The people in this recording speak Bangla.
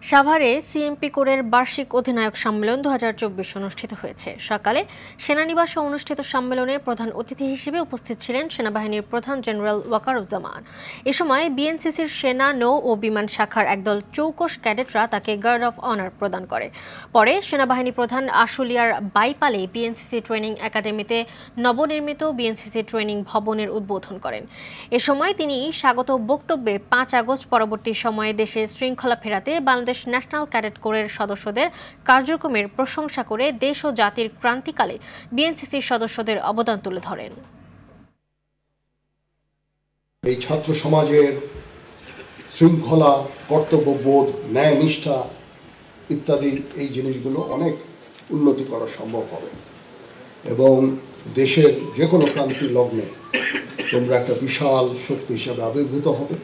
সাভারে সিএমপি কোরের বার্ষিক অধিনায়ক সম্মেলন ২০২৪ অনুষ্ঠিত হয়েছে। সকালে সেনানিবাসে অনুষ্ঠিত সম্মেলনে প্রধান অতিথি হিসেবে উপস্থিত ছিলেন সেনাবাহিনীর প্রধান জেনারেল ওয়াকারুজ্জামান। এ সময় বিএনসিসির সেনা, নৌ ও বিমান শাখার একদল চৌকস ক্যাডেটরা তাকে গার্ড অফ অনার প্রদান করে। পরে সেনাবাহিনী প্রধান আশুলিয়ার বাইপালে বিএনসিসি ট্রেনিং একাডেমিতে নবনির্মিত বিএনসিসি ট্রেনিং ভবনের উদ্বোধন করেন। এ সময় তিনি স্বাগত বক্তব্যে ৫ আগস্ট পরবর্তী সময়ে দেশে শৃঙ্খলা ফেরাতে বাংলাদেশ ন্যাশনাল ক্যাডেট কোরের সদস্যদের কার্যক্রমের প্রশংসা করে দেশ ও জাতির ক্রান্তিকালে বিএনসিসির সদস্যদের অবদান তুলে ধরেন। এই ছাত্র সমাজের শৃঙ্খলা, কর্তব্যবোধ, ন্যায়নিষ্ঠা ইত্যাদি এই জিনিসগুলো অনেক উন্নতি করা সম্ভব হবে এবং দেশের যে কোনো ক্রান্তি লগ্নে তোমরা একটা বিশাল শক্তি হিসাবে আবির্ভূত হবে।